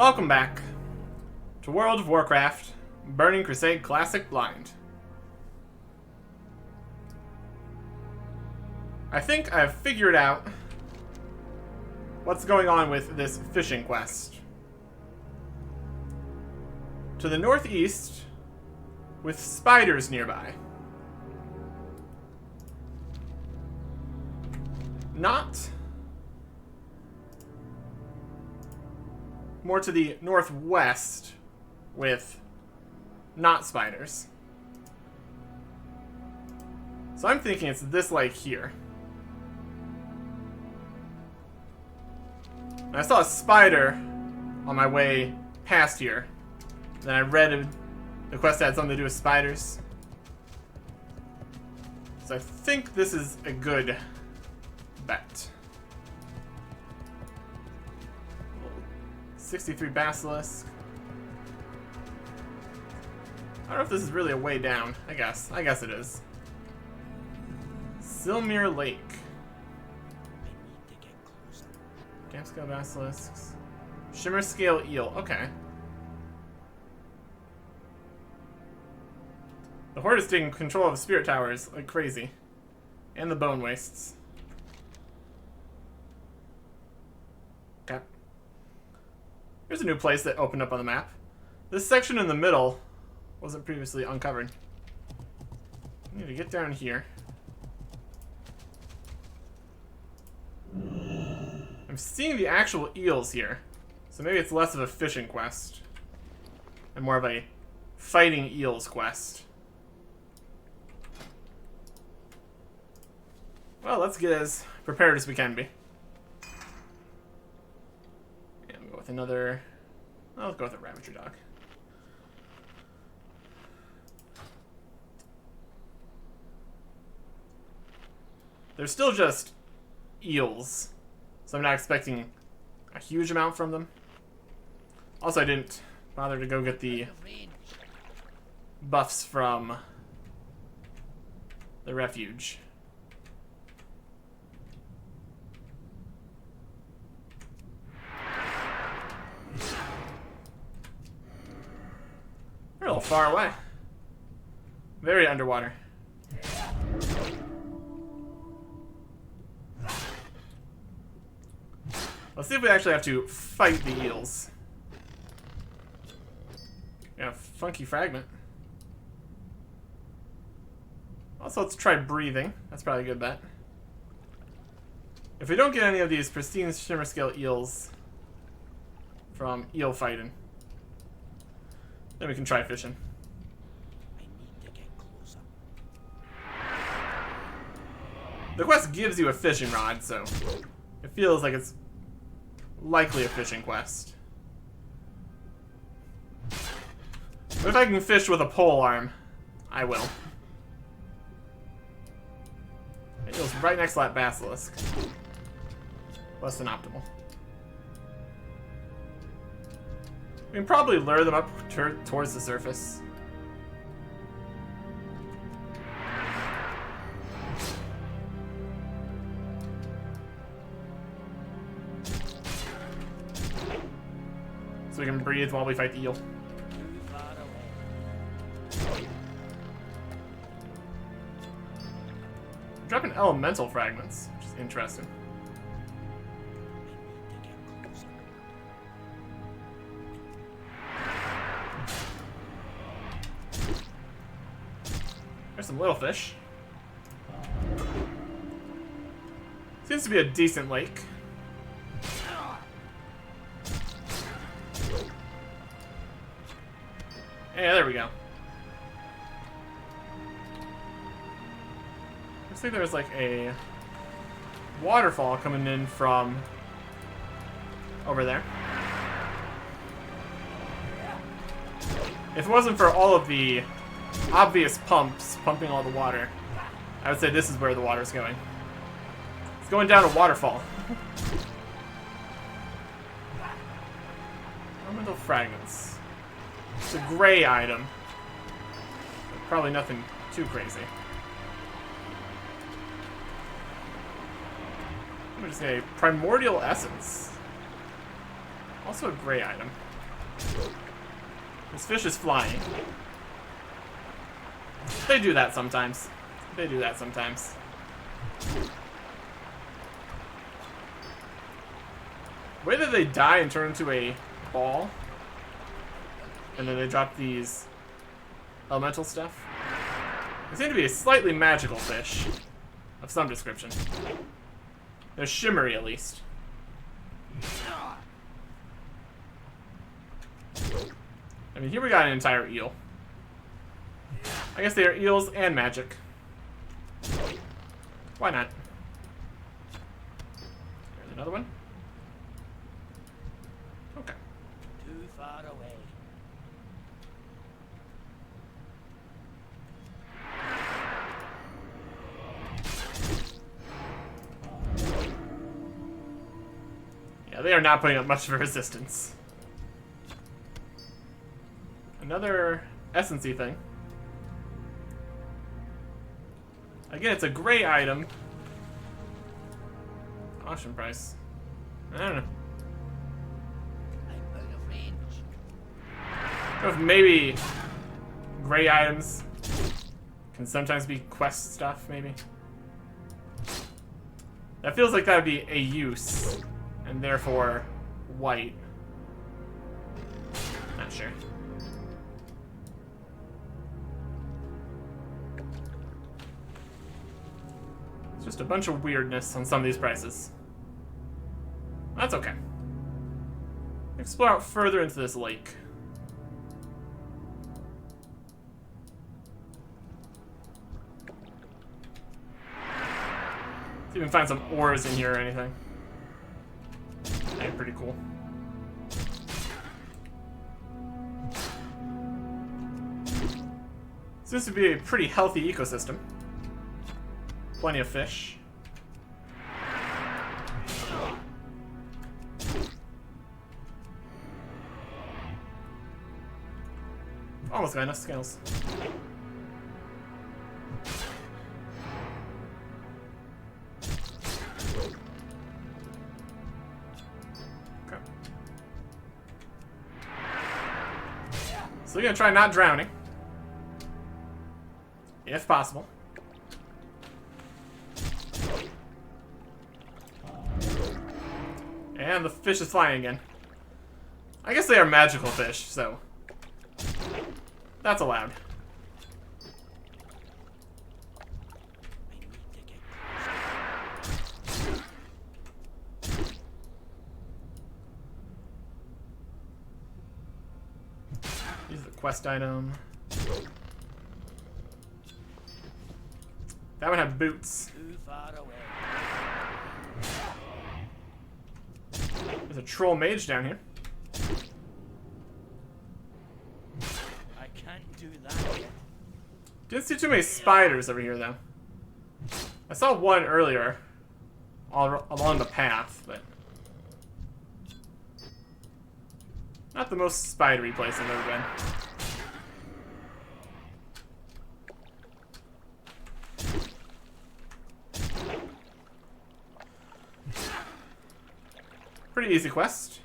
Welcome back to World of Warcraft, Burning Crusade Classic Blind. I think I've figured out what's going on with this fishing quest. To the northeast, with spiders nearby. Not more to the northwest with not spiders. So I'm thinking it's this lake here. And I saw a spider on my way past here. Then I read the quest had something to do with spiders. So I think this is a good bet. 63 basilisk. I don't know if this is really a way down. I guess it is. Silmir Lake. Camp scale basilisks. Shimmer scale eel. Okay. The Horde is taking control of spirit towers like crazy. And the bone wastes. Okay. Here's a new place that opened up on the map. This section in the middle wasn't previously uncovered. I need to get down here. I'm seeing the actual eels here. So maybe it's less of a fishing quest. And more of a fighting eels quest. Well, let's get as prepared as we can be. With another, I'll go with a Ravager dog. They're still just eels, so I'm not expecting a huge amount from them. Also, I didn't bother to go get the buffs from the refuge. They're a little far away. Very underwater. Let's see if we actually have to fight the eels. Yeah, funky fragment. Also, let's try breathing. That's probably a good bet. If we don't get any of these pristine shimmer scale eels from eel fighting, then we can try fishing. I need to get closer. The quest gives you a fishing rod, so it feels like it's likely a fishing quest. But if I can fish with a polearm, I will. It goes right next to that basilisk. Less than optimal. We can probably lure them up towards the surface. So we can breathe while we fight the eel. I'm dropping elemental fragments, which is interesting. There's some little fish. Seems to be a decent lake. Yeah, there we go. Looks like there's like a waterfall coming in from over there. If it wasn't for all of the obvious pumps pumping all the water, I would say this is where the water's going. It's going down a waterfall. Elemental fragments. It's a gray item. Probably nothing too crazy. I'm gonna say primordial essence. Also a gray item. This fish is flying. They do that sometimes. They do that sometimes. Wait till they die and turn into a ball. And then they drop these elemental stuff. They seem to be a slightly magical fish. Of some description. They're shimmery at least. I mean, here we got an entire eel. I guess they are eels and magic. Why not? There's another one. Okay. Too far away. Yeah, they are not putting up much of a resistance. Another essency thing. Again, it's a gray item. Auction price. I don't know. I'm out of range. I don't know if maybe gray items can sometimes be quest stuff, maybe. That feels like that would be a use, and therefore white. Not sure. It's just a bunch of weirdness on some of these prices. That's okay. Explore out further into this lake. See if we can find some ores in here or anything. That'd be pretty cool. Seems to be a pretty healthy ecosystem. Plenty of fish. Almost got enough scales. Okay. So we're gonna try not drowning. If possible. And the fish is flying again. I guess they are magical fish, so that's allowed. I need to get closer. Use the quest item. That one had boots. Too far away. There's a troll mage down here. I can't do that yet. Didn't see too many spiders over here, though. I saw one earlier, all along the path, but not the most spidery place I've ever been. Pretty easy quest.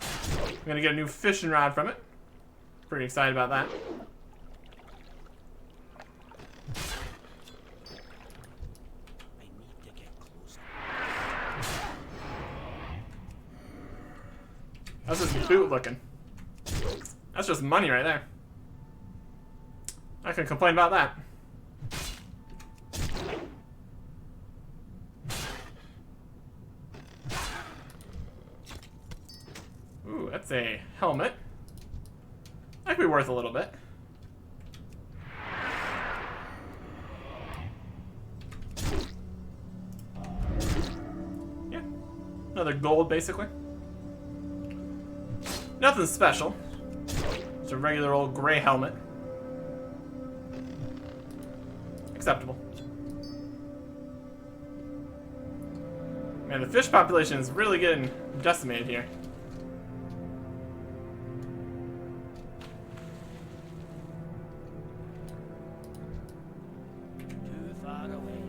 I'm gonna get a new fishing rod from it. Pretty excited about that. I need to get closer. How's this boot looking? That's just money right there. I can complain about that. Ooh, that's a helmet. That could be worth a little bit. Yeah. Another gold, basically. Nothing special. It's a regular old gray helmet. Acceptable. Man, the fish population is really getting decimated here. Too far away.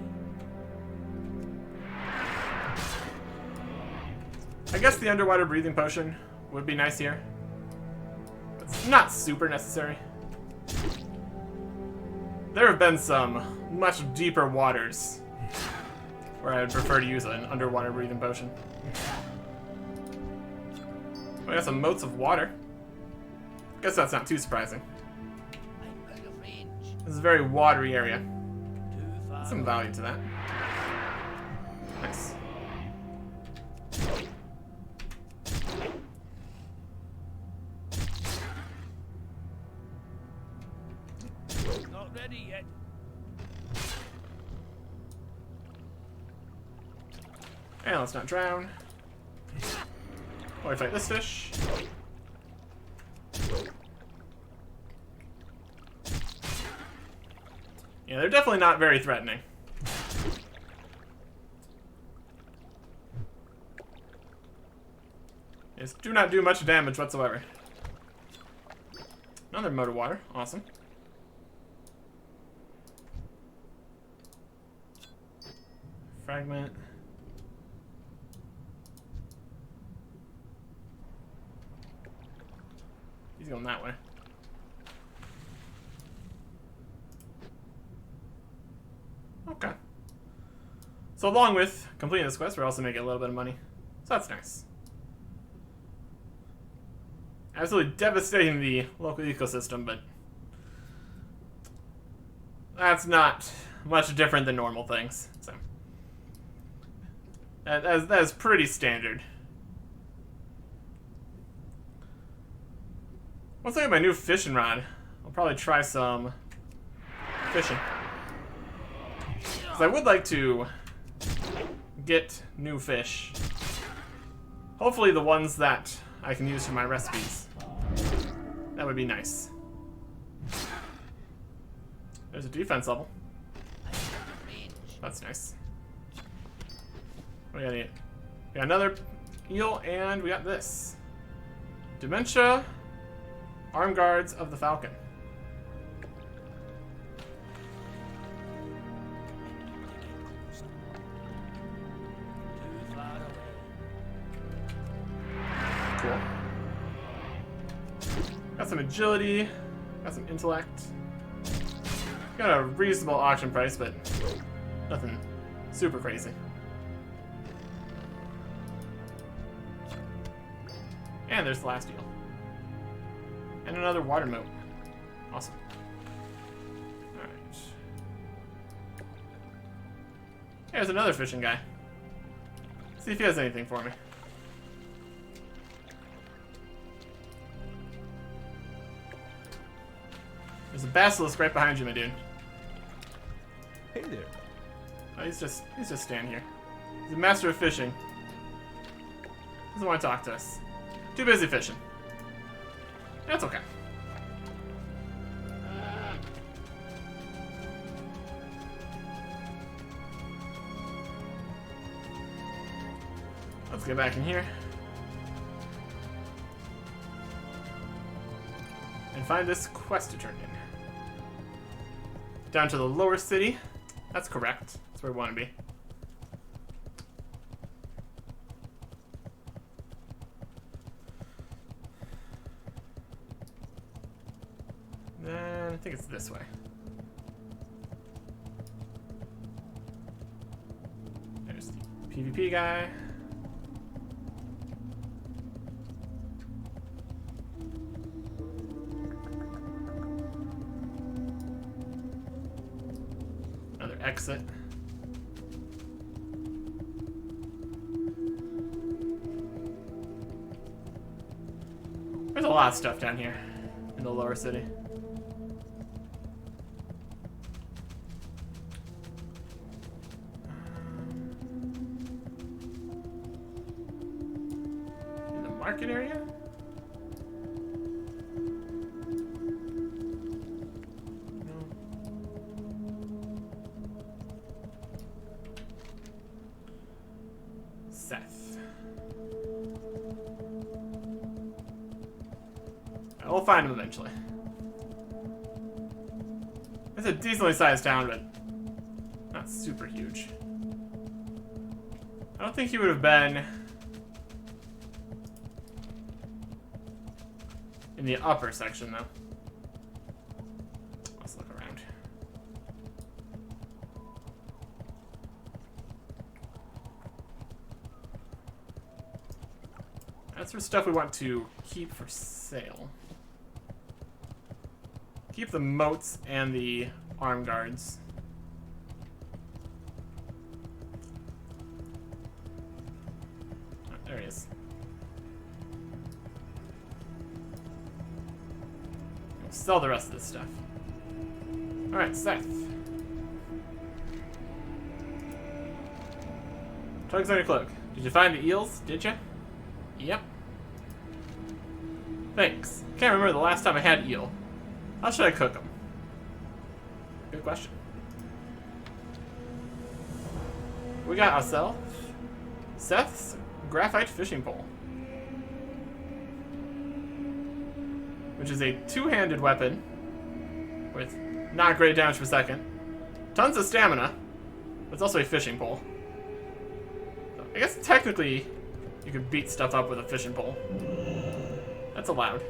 I guess the underwater breathing potion would be nice here. not super necessary. There have been some much deeper waters where I would prefer to use an underwater breathing potion. We got some moats of water. Guess that's not too surprising. I'm out of range. This is a very watery area. Too far. Some value to that. Nice. Not ready yet. And let's not drown. While we fight this fish. Yeah, they're definitely not very threatening. Just do not do much damage whatsoever. Another moat of water. Awesome. Fragment. He's going that way. Okay. So along with completing this quest, we're also making a little bit of money. So that's nice. Absolutely devastating the local ecosystem, but that's not much different than normal things. So that is pretty standard. Once I get my new fishing rod, I'll probably try some fishing. Because I would like to get new fish. Hopefully the ones that I can use for my recipes. That would be nice. There's a defense level. That's nice. What do we got? We got another eel, and we got this. Dementia Arm Guards of the Falcon. Too far away. Cool. Got some agility. Got some intellect. Got a reasonable auction price, but nothing super crazy. And there's the last eel. And another water moat. Awesome. Alright. There's another fishing guy. See if he has anything for me. There's a basilisk right behind you, my dude. Hey there. Oh, he's just standing here. He's a master of fishing. Doesn't want to talk to us. Too busy fishing. That's okay. Let's get back in here. And find this quest to turn in. Down to the lower city. That's correct. That's where we want to be. Then I think it's this way. There's the PvP guy. Another exit. There's a lot of stuff down here in the lower city. In the market area? No. Seth. We'll find him eventually. It's a decently sized town, but not super huge. I don't think he would have been in the upper section, though. Let's look around. That's for stuff we want to keep for sale. Keep the moats and the arm guards. Oh, there he is. We'll sell the rest of this stuff. Alright, Seth. Tugs on your cloak. Did you find the eels? Did you? Yep. Thanks. Can't remember the last time I had eel. How should I cook them? Good question. We got ourselves Seth's graphite fishing pole, which is a two-handed weapon with not great damage per second, tons of stamina, but it's also a fishing pole. So I guess technically you could beat stuff up with a fishing pole. That's allowed.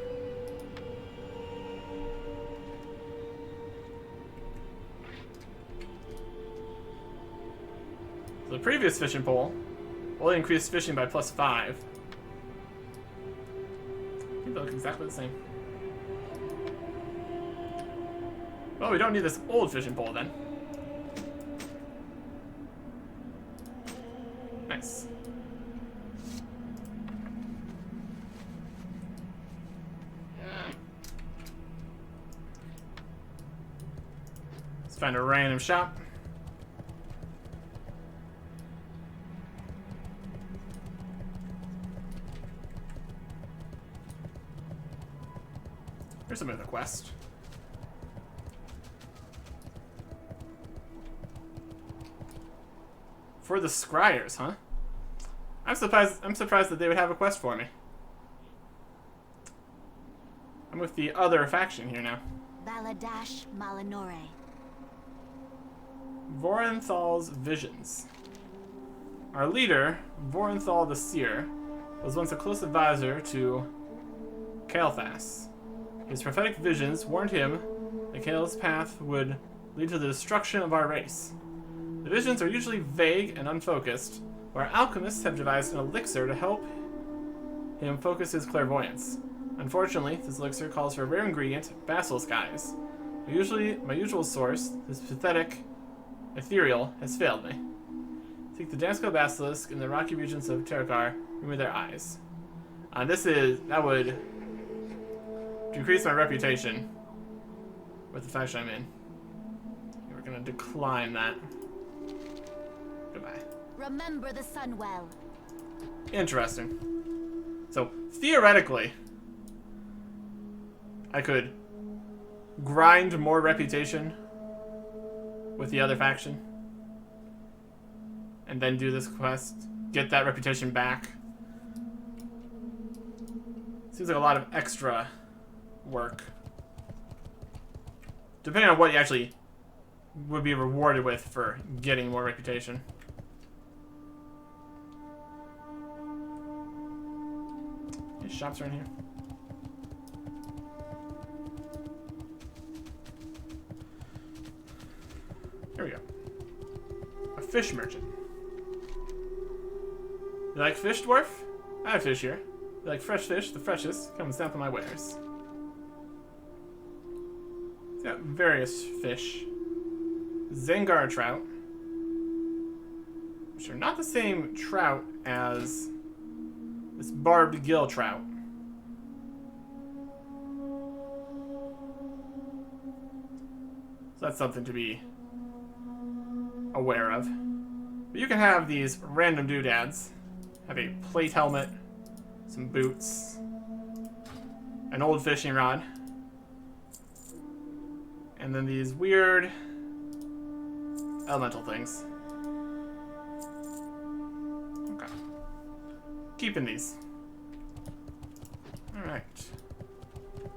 So the previous fishing pole only increased fishing by +5. I think they look exactly the same. Well, we don't need this old fishing pole then. Nice. Let's find a random shop. Here's some of the quest. For the scryers, huh? I'm surprised that they would have a quest for me. I'm with the other faction here now. Baladash Malinore. Vorenthal's visions. Our leader, Vorenthal the Seer, was once a close advisor to Kael'thas. His prophetic visions warned him that Kael's path would lead to the destruction of our race. The visions are usually vague and unfocused, but our alchemists have devised an elixir to help him focus his clairvoyance. Unfortunately, this elixir calls for a rare ingredient, basilisk eyes. My usual source, this pathetic ethereal, has failed me. Seek the Dansko basilisk in the rocky regions of Terakar, remove their eyes. That would decrease my reputation with the faction I'm in. We're gonna decline that. Goodbye. Remember the sun well. Interesting. So, theoretically, I could grind more reputation with the other faction and then do this quest, get that reputation back. Seems like a lot of extra work. Depending on what you actually would be rewarded with for getting more reputation. These shops are in here. Here we go. A fish merchant. You like fish, dwarf? I have fish here. You like fresh fish, the freshest. Come and sample my wares. It's got various fish. Zengar trout, which are not the same trout as this barbed gill trout. So that's something to be aware of. But you can have these random doodads. Have a plate helmet, some boots, an old fishing rod, and then these weird elemental things. Okay. Keeping these. Alright.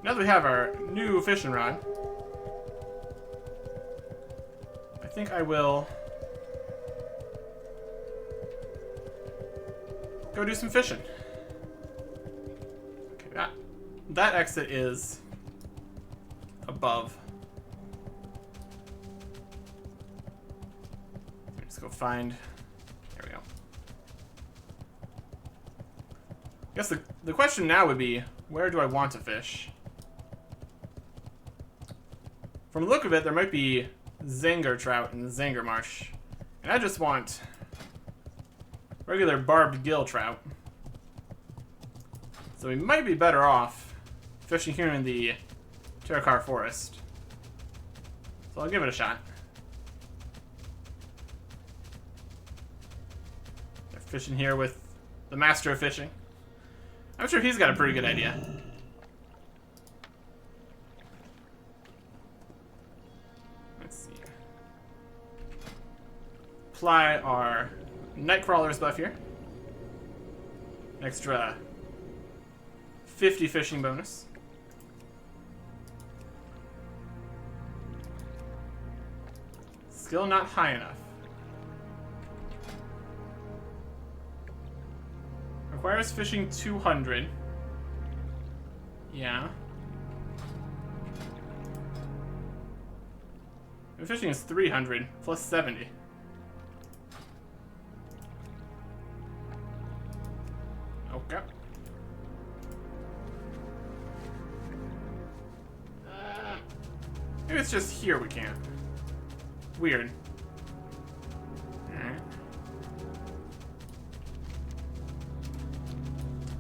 Now that we have our new fishing rod, I think I will go do some fishing. Okay, we got that exit is above. Let's go find. There we go. I guess the question now would be, where do I want to fish? From the look of it, there might be Zanger trout in the Zanger marsh. And I just want regular barbed gill trout. So we might be better off fishing here in the Terakar forest. So I'll give it a shot. They're fishing here with the master of fishing. I'm sure he's got a pretty good idea. Let's see. Apply our Nightcrawler's buff here. An extra 50 fishing bonus. Still not high enough. Requires fishing 200. Yeah. And fishing is 300 plus 70. Okay. Maybe it's just here we can't. Weird. Alright.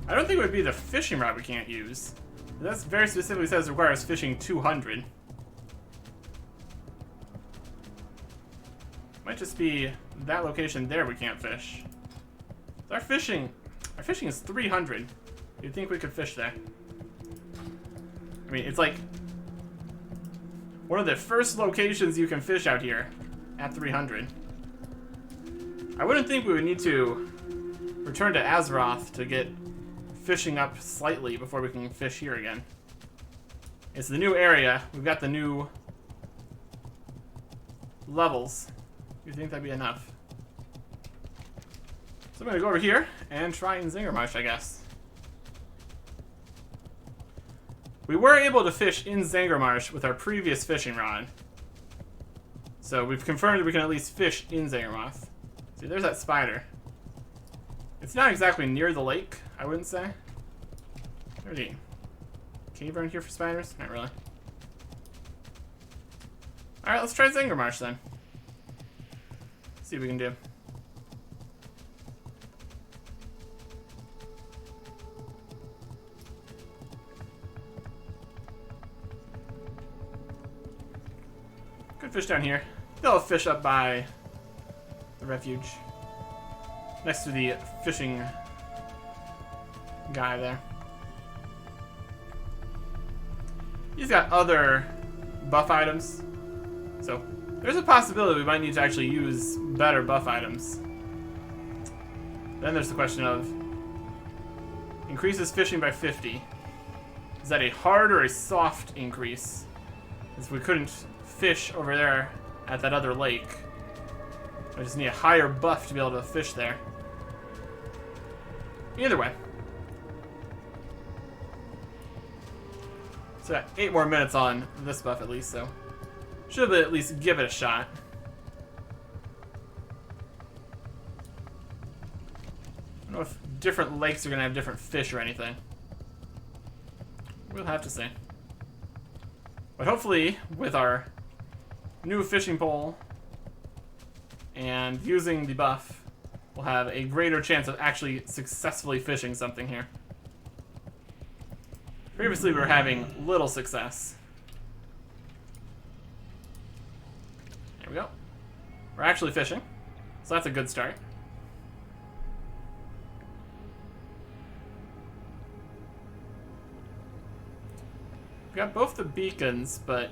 I don't think it would be the fishing rod we can't use. That very specifically says requires fishing 200. Might just be that location there we can't fish. Our fishing is 300. You'd think we could fish there. I mean, it's like one of the first locations you can fish out here at 300. I wouldn't think we would need to return to Azeroth to get fishing up slightly before we can fish here again. It's the new area. We've got the new levels. You'd think that'd be enough. So I'm gonna go over here and try in Zingermarsh, I guess. We were able to fish in Zangermarsh with our previous fishing rod. So we've confirmed that we can at least fish in Zangermarsh. See, there's that spider. It's not exactly near the lake, I wouldn't say. There's a cave around here for spiders? Not really. Alright, let's try Zangermarsh then. See what we can do. Good fish down here. They'll fish up by the refuge. Next to the fishing guy there. He's got other buff items. So there's a possibility we might need to actually use better buff items. Then there's the question of increases fishing by 50. Is that a hard or a soft increase? If we couldn't fish over there at that other lake, I just need a higher buff to be able to fish there. Either way. So 8 more minutes on this buff at least, so should at least give it a shot. I don't know if different lakes are going to have different fish or anything. We'll have to see. But hopefully, with our new fishing pole and using the buff, we'll have a greater chance of actually successfully fishing something here. Previously, we were having little success. There we go. We're actually fishing, so that's a good start. We got both the beacons, but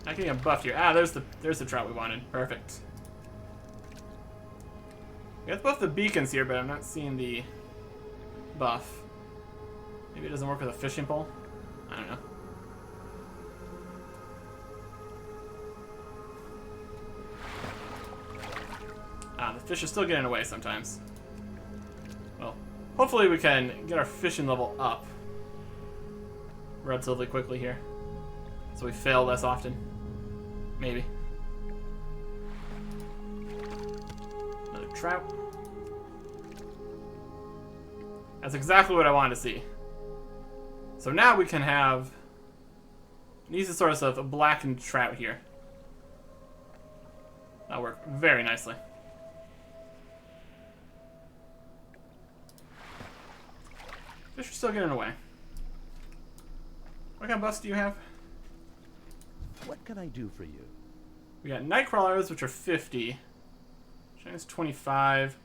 not getting a buff here. Ah, there's the trout we wanted. Perfect. We got both the beacons here, but I'm not seeing the buff. Maybe it doesn't work with a fishing pole? I don't know. Ah, the fish are still getting away sometimes. Well, hopefully we can get our fishing level up relatively quickly here. So we fail less often. Maybe. Another trout. That's exactly what I wanted to see. So now we can have an easy source of a blackened trout here. That'll work very nicely. Fish are still getting away. What kind of buffs do you have? What can I do for you? We got night crawlers, which are 50. Shine is 25.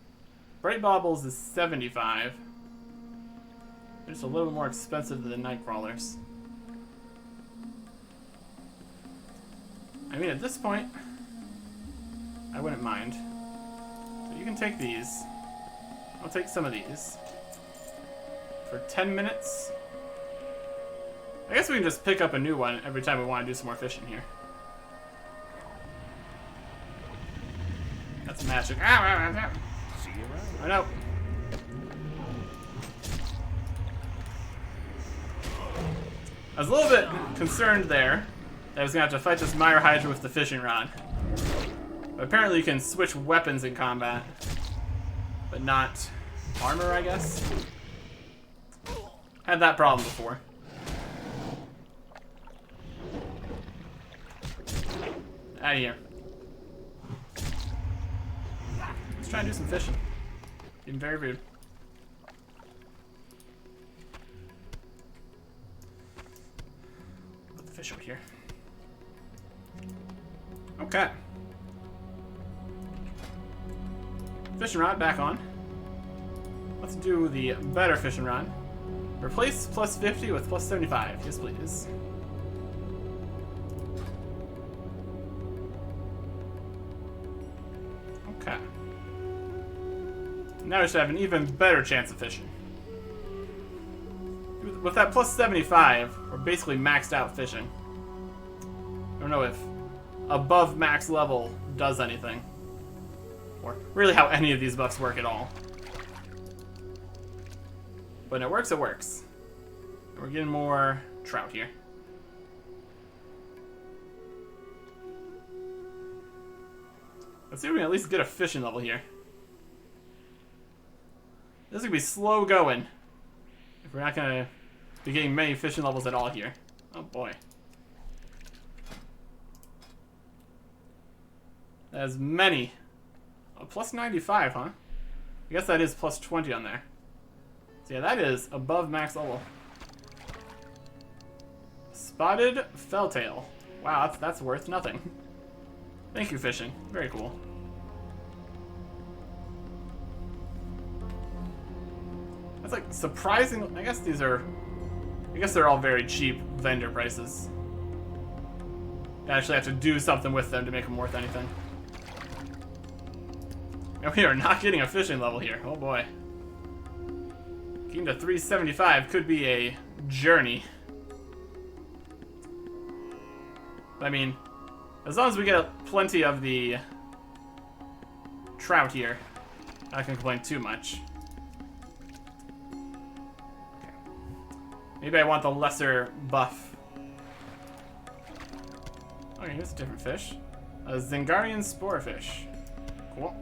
Bright baubles is 75. They're just a little more expensive than the night crawlers. I mean, at this point, I wouldn't mind. So you can take these. I'll take some of these. For 10 minutes. I guess we can just pick up a new one every time we want to do some more fishing here. That's magic. See you around. I know. I was a little bit concerned there that I was going to have to fight this Mire Hydra with the fishing rod. But apparently you can switch weapons in combat. But not armor, I guess. Had that problem before. Out of here. Let's try and do some fishing. Being very rude. Put the fish over here. Okay. Fishing rod back on. Let's do the better fishing rod. Replace plus 50 with plus 75. Yes, please. Okay. Now we should have an even better chance of fishing. With that plus 75, we're basically maxed out fishing. I don't know if above max level does anything. Or really how any of these buffs work at all. When it works, it works. And we're getting more trout here. Let's see if we can at least get a fishing level here. This is going to be slow going. If we're not going to be getting many fishing levels at all here. Oh boy. As many. Oh, plus 95, huh? I guess that is plus 20 on there. So yeah, that is above max level. Spotted Felltail. Wow, that's worth nothing. Thank you, fishing. Very cool. That's like surprising. I guess they're all very cheap vendor prices. You actually have to do something with them to make them worth anything. And we are not getting a fishing level here. Oh boy. Getting to 375 could be a journey. I mean, as long as we get plenty of the trout here, I can't complain too much. Okay. Maybe I want the lesser buff. Okay, here's a different fish. A Zingarian sporefish. Cool.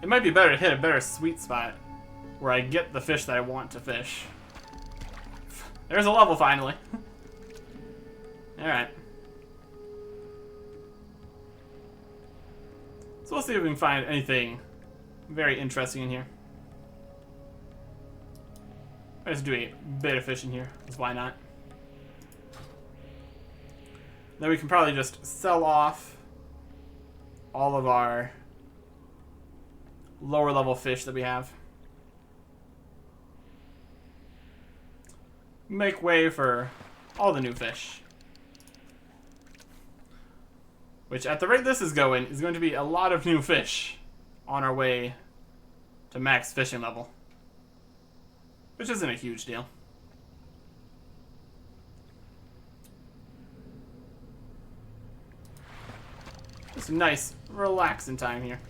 It might be better to hit a better sweet spot where I get the fish that I want to fish. There's a level finally. Alright. So we'll see if we can find anything very interesting in here. I'll just do a bit of fishing here, because why not? Then we can probably just sell off all of our lower level fish that we have. Make way for all the new fish. Which, at the rate this is going to be a lot of new fish on our way to max fishing level. Which isn't a huge deal. Just a nice, relaxing time here.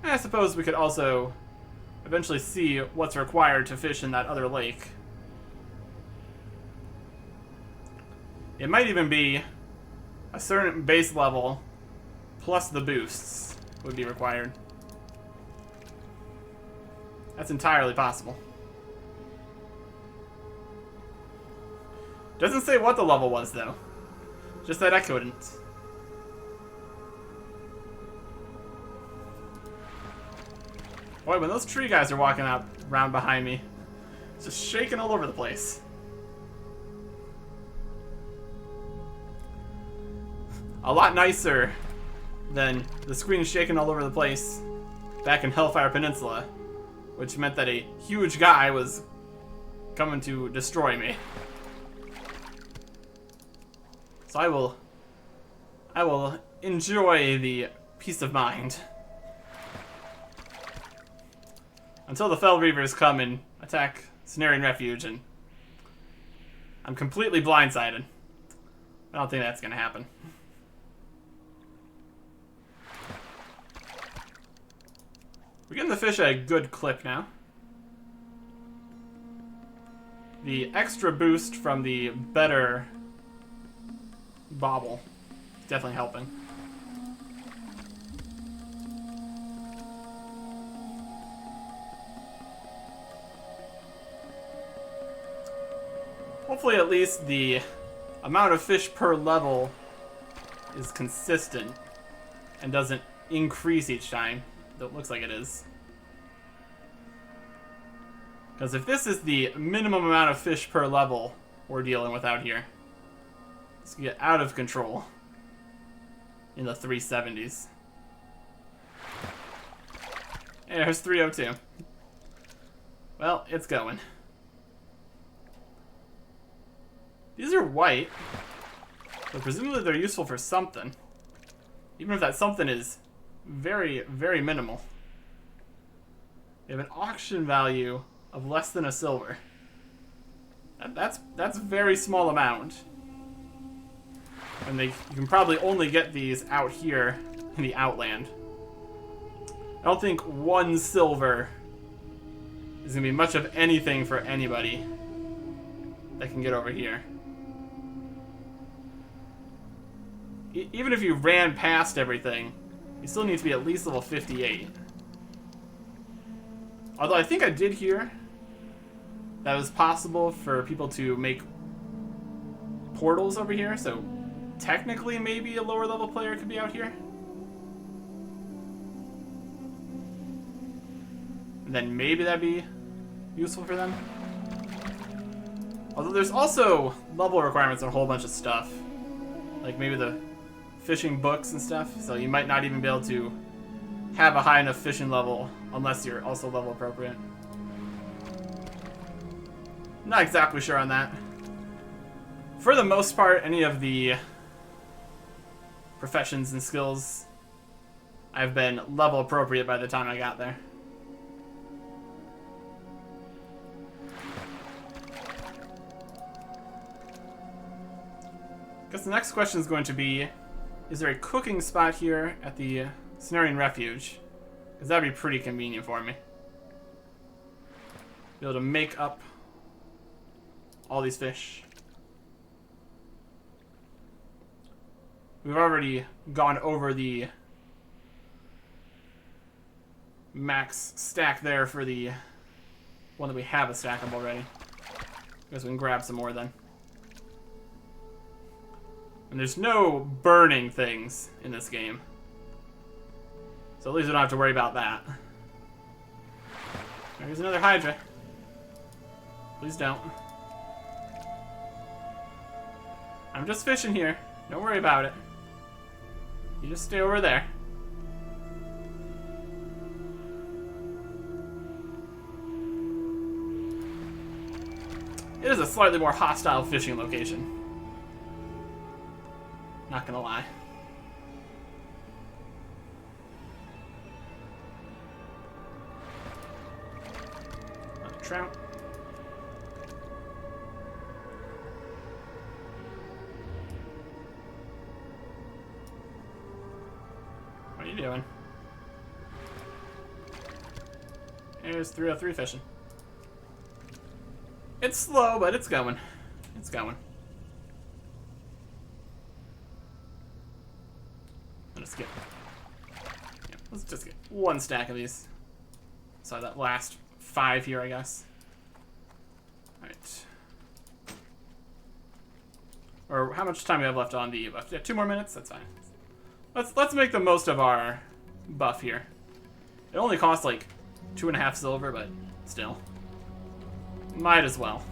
And I suppose we could also eventually see what's required to fish in that other lake. It might even be a certain base level plus the boosts would be required. That's entirely possible. Doesn't say what the level was, though. Just that I couldn't. Boy, when those tree guys are walking out around behind me, it's just shaking all over the place. A lot nicer than the screen shaking all over the place back in Hellfire Peninsula, which meant that a huge guy was coming to destroy me. So I will enjoy the peace of mind until the Fell Reavers come and attack Cenarian Refuge, and I'm completely blindsided. I don't think that's gonna happen. We're getting the fish at a good clip now. The extra boost from the better bobble is definitely helping. Hopefully at least the amount of fish per level is consistent and doesn't increase each time. Though it looks like it is. Because if this is the minimum amount of fish per level we're dealing with out here, it's gonna get out of control in the 370s. Hey, there's 302. Well, it's going. These are white, but presumably they're useful for something. Even if that something is very, very minimal. They have an auction value of less than a silver. That's a very small amount. And you can probably only get these out here in the Outland. I don't think 1 silver is going to be much of anything for anybody that can get over here. Even if you ran past everything, you still need to be at least level 58. Although I think I did hear that it was possible for people to make portals over here, so technically maybe a lower level player could be out here. And then maybe that'd be useful for them. Although there's also level requirements on a whole bunch of stuff. Like maybe the fishing books and stuff, so you might not even be able to have a high enough fishing level unless you're also level appropriate. Not exactly sure on that. For the most part, any of the professions and skills I've been level appropriate by the time I got there. Guess the next question is going to be, is there a cooking spot here at the Cenarian Refuge? Because that would be pretty convenient for me. Be able to make up all these fish. We've already gone over the max stack there for the one that we have a stack of already. I guess we can grab some more then. And there's no burning things in this game. So at least we don't have to worry about that. There's another Hydra. Please don't. I'm just fishing here. Don't worry about it. You just stay over there. It is a slightly more hostile fishing location. Not gonna lie. Another trout. are you doing? There's 303 fishing. It's slow, but it's going. It's going. Let's get. Yeah, let's just get one stack of these. So that last 5 here, I guess. Alright. Or how much time do we have left on the buff? Yeah, 2 more minutes? That's fine. Let's make the most of our buff here. It only costs like 2.5 silver, but still. Might as well.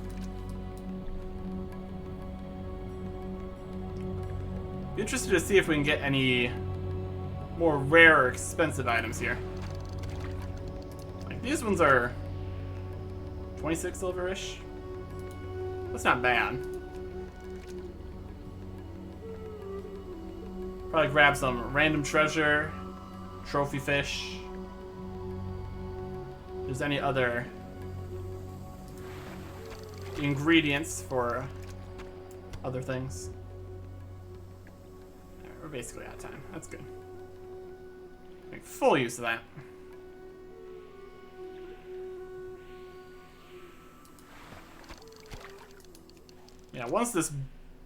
Be interested to see if we can get any more rare or expensive items here. Like these ones are 26 silver-ish. That's not bad. Probably grab some random treasure, trophy fish. If there's any other ingredients for other things. Alright, we're basically out of time. That's good. Make full use of that. Yeah, once this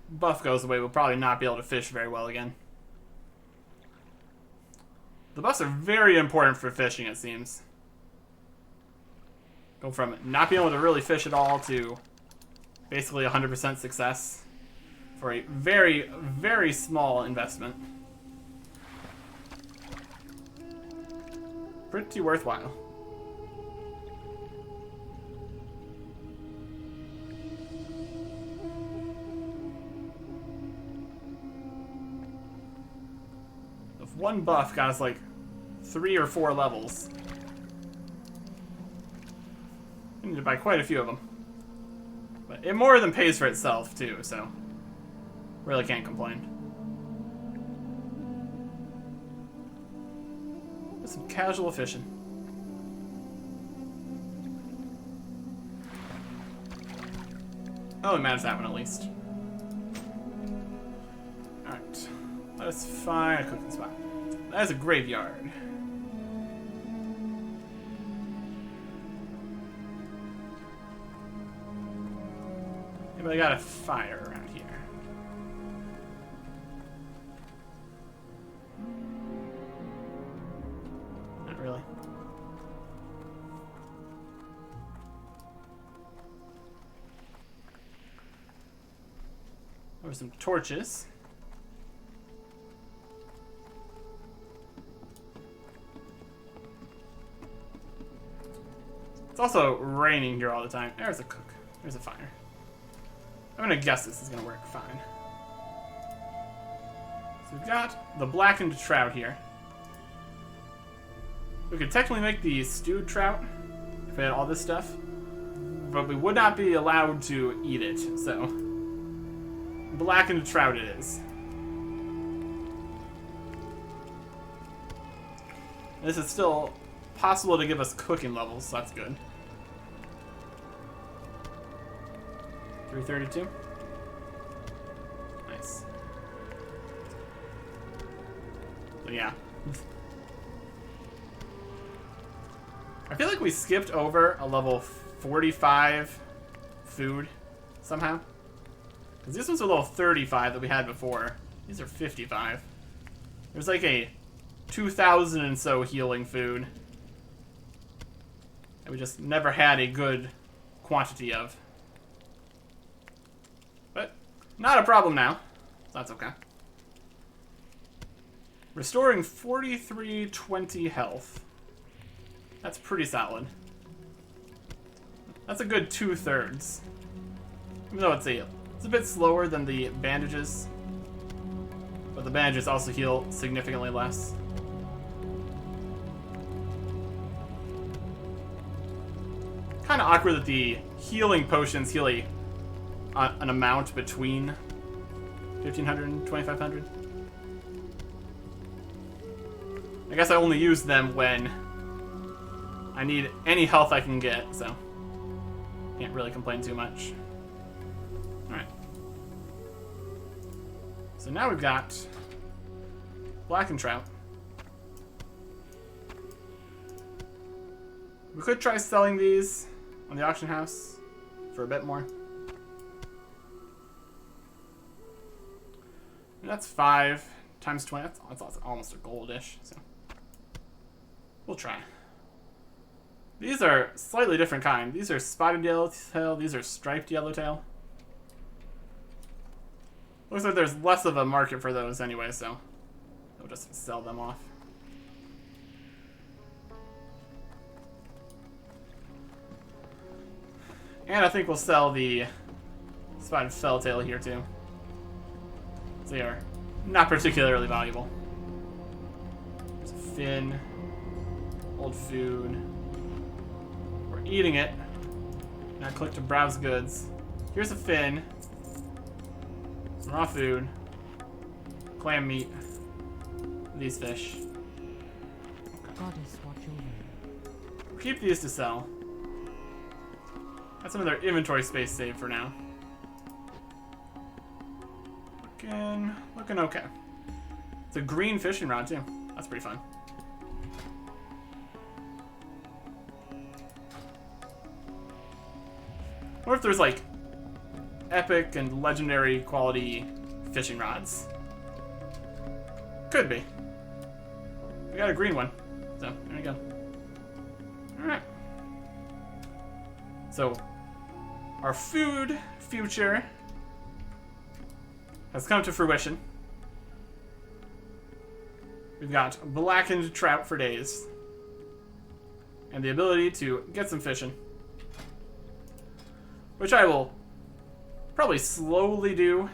buff goes away, we'll probably not be able to fish very well again. The buffs are very important for fishing, it seems. Go from not being able to really fish at all to basically 100% success for a very, very small investment. Pretty worthwhile. If one buff got us like 3 or 4 levels, I need to buy quite a few of them. But it more than pays for itself too, so really can't complain. Just some casual fishing. Oh, it matters that one at least. Alright. Let us find a cooking spot. That is a graveyard. Anybody got a fire around here? Not really. There were some torches. It's also raining here all the time. There's a cook. There's a fire. I'm gonna guess this is gonna work fine. So we've got the blackened trout here. We could technically make the stewed trout if we had all this stuff, but we would not be allowed to eat it, so blackened trout it is. This is still possible to give us cooking levels, so that's good. 332. Nice. So yeah. I feel like we skipped over a level 45 food somehow. Because this one's a level 35 that we had before. These are 55. There's like a 2,000 and so healing food that we just never had a good quantity of. But not a problem now. That's okay. Restoring 4320 health. That's pretty solid. That's a good 2/3. Even though it's a bit slower than the bandages. But the bandages also heal significantly less. Kind of awkward that the healing potions heal an amount between 1,500 and 2,500. I guess I only use them when I need any health I can get, so can't really complain too much. Alright. So now we've got blackened trout. We could try selling these on the auction house for a bit more. And that's 5 times 20. That's almost a goldish. So we'll try. These are slightly different kind. These are spotted yellowtail. These are striped yellowtail. Looks like there's less of a market for those anyway, so we'll just sell them off. And I think we'll sell the spotted felltail here too. They are not particularly valuable. There's a fin. Old food. We're eating it. Now click to browse goods. Here's a fin. Some raw food. Clam meat. These fish. Goddess, watch over. We'll keep these to sell. That's another inventory space save for now. Looking okay. It's a green fishing rod too. That's pretty fun. What if there's like epic and legendary quality fishing rods? Could be. We got a green one. So, there we go. Alright. So, our food future has come to fruition. We've got blackened trout for days. And the ability to get some fishing. Which I will probably slowly do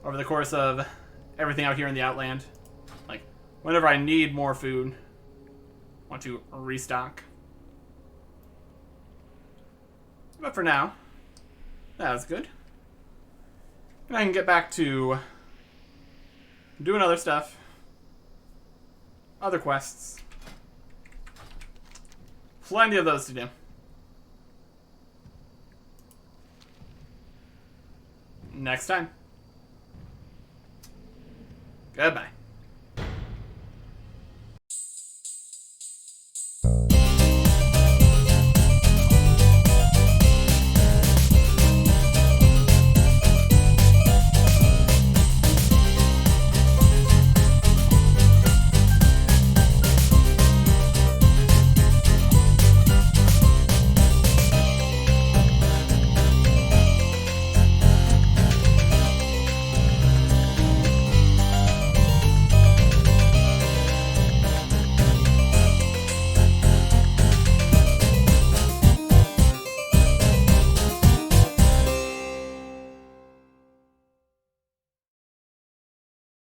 over the course of everything out here in the Outland. Like, whenever I need more food, want to restock. But for now, that was good. And I can get back to doing other stuff. Other quests. Plenty of those to do. Next time. Goodbye.